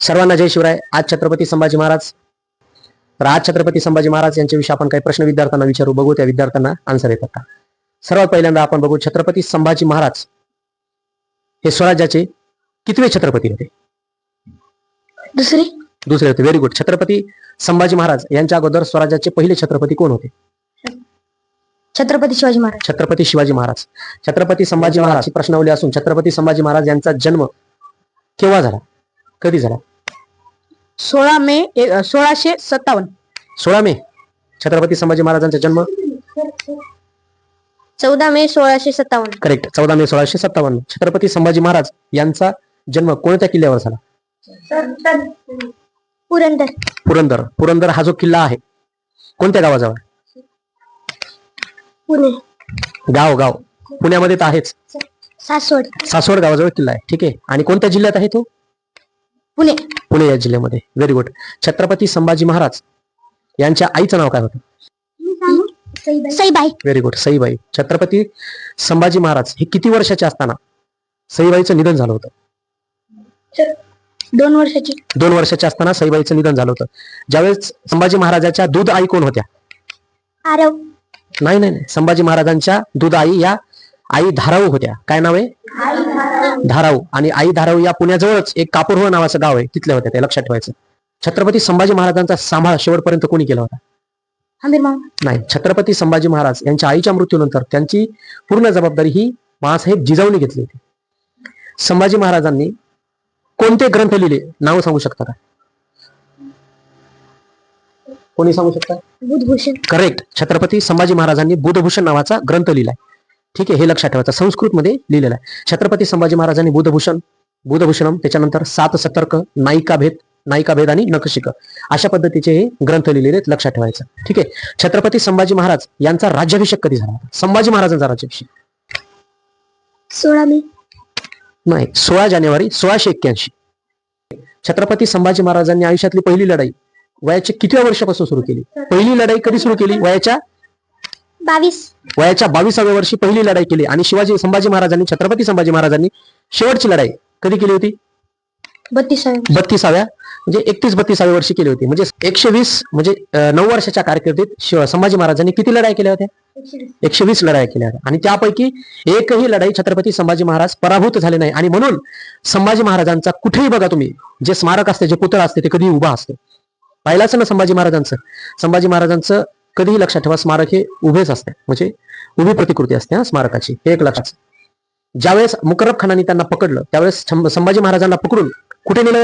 सर्वांना जय शिवराय. आज छत्रपती संभाजी महाराज. तर आज छत्रपती संभाजी महाराज यांच्याविषयी आपण काही प्रश्न विद्यार्थ्यांना विचारू, बघू त्या विद्यार्थ्यांना आन्सर येतात का. सर्वात पहिल्यांदा आपण बघू, छत्रपती संभाजी महाराज हे स्वराज्याचे कितवे छत्रपती होते? दुसरे होते. Very good. छत्रपती संभाजी महाराज यांच्या अगोदर स्वराज्याचे पहिले छत्रपती कोण होते? छत्रपती शिवाजी महाराज. छत्रपती शिवाजी महाराज. छत्रपती संभाजी महाराज ही प्रश्नावली असून छत्रपती संभाजी महाराज यांचा जन्म केव्हा झाला, कधी झाला? 16 मे 1657. 16 मे. छत्रपती संभाजी महाराजांचा जन्म 14 मे 1657. करेक्ट. 14 मे 1657. छत्रपती संभाजी महाराज यांचा जन्म कोणत्या किल्ल्यावर झाला? पुरंदर. पुरंदर. पुरंदर हा जो किल्ला आहे कोणत्या गावाजवळ? पुणे. गाव पुण्यामध्ये तर आहेच. सासवड गावाजवळ किल्ला आहे. ठीक आहे. आणि कोणत्या जिल्ह्यात आहे तो? पुणे या जिल्ह्यामध्ये. Very good. छत्रपती संभाजी महाराज यांच्या आईचं नाव काय होतं? सईबाई. Very good. सईबाई. छत्रपती संभाजी महाराज हे किती वर्षाचे असताना सईबाईचं निधन झालं होतं? 2 वर्षाची. 2 वर्षाचे असताना सईबाईचं निधन झालं होतं. ज्यावेळेस संभाजी महाराजाच्या दूध आई कोण होत्या? आरव. नाही. संभाजी महाराजांच्या दूध आई या आई धाराऊ होत्या. काय नाव आहे? धाराऊ. आणि आई धाराऊ या पुण्याजवळच एक कापूरहोळ नावाचं गाव आहे, तिथल्या होत्या. ते लक्षात ठेवायचं. छत्रपती संभाजी महाराजांचा सांभाळ शेवटपर्यंत कोणी केला होता? आमिर मामा. नाही. छत्रपती संभाजी महाराज यांच्या आईच्या मृत्यूनंतर त्यांची पूर्ण जबाबदारी ही माँसाहेब जिजाऊने घेतली होती. संभाजी महाराजांनी कोणते ग्रंथ लिहिले, नाव सांगू शकता का? कोणी सांगू शकता? बुधभूषण. करेक्ट. छत्रपती संभाजी महाराजांनी बुधभूषण नावाचा ग्रंथ लिहिलाय. ठीक आहे. हे लक्षात ठेवायचं. संस्कृत मध्ये लिहिलेला आहे. छत्रपती संभाजी महाराजांनी बुधभूषणम, त्याच्यानंतर 7 सतर्क, नायिका भेद आणि नखशिख अशा पद्धतीचे हे ग्रंथ लिहिलेले आहेत. लक्षात ठेवायचं. ठीक आहे. छत्रपती संभाजी महाराज यांचा राज्याभिषेक कधी झाला? संभाजी महाराजांचा राज्याभिषेक 16 मे. नाही, 16 जानेवारी 1681. छत्रपती संभाजी महाराजांनी आयुष्यातली पहिली लढाई वयाच्या कितव्या वर्षापासून सुरू केली? पहिली लढाई कधी सुरू केली? वयाच्या 22व्या वर्षी पहिली लढाई केली. आणि संभाजी महाराजांनी, छत्रपती संभाजी महाराजांनी शेवटची लढाई कधी केली होती? 32व्या म्हणजे 31-32व्या वर्षी केली होती. म्हणजे 120 म्हणजे 9 वर्षाच्या कारकिर्दीत संभाजी महाराजांनी किती लढाई केल्या होत्या? 120 लढाई केल्या होत्या. आणि त्यापैकी एकही लढाई छत्रपती संभाजी महाराज पराभूत झाले नाही. आणि म्हणून संभाजी महाराजांचा कुठेही बघा तुम्ही, जे स्मारक असते, जे पुतळा असते, ते कधी उभा असते. पाहिलाच ना संभाजी महाराजांचं कधीही लक्षात ठेवा, स्मारक हे उभेच असते. म्हणजे उभी प्रतिकृती असते हा स्मारकाची. हे एक लक्षात. ज्यावेळेस मुकर्रब खानाने त्यांना पकडलं त्यावेळेस संभाजी महाराजांना पकडून कुठे नेलं?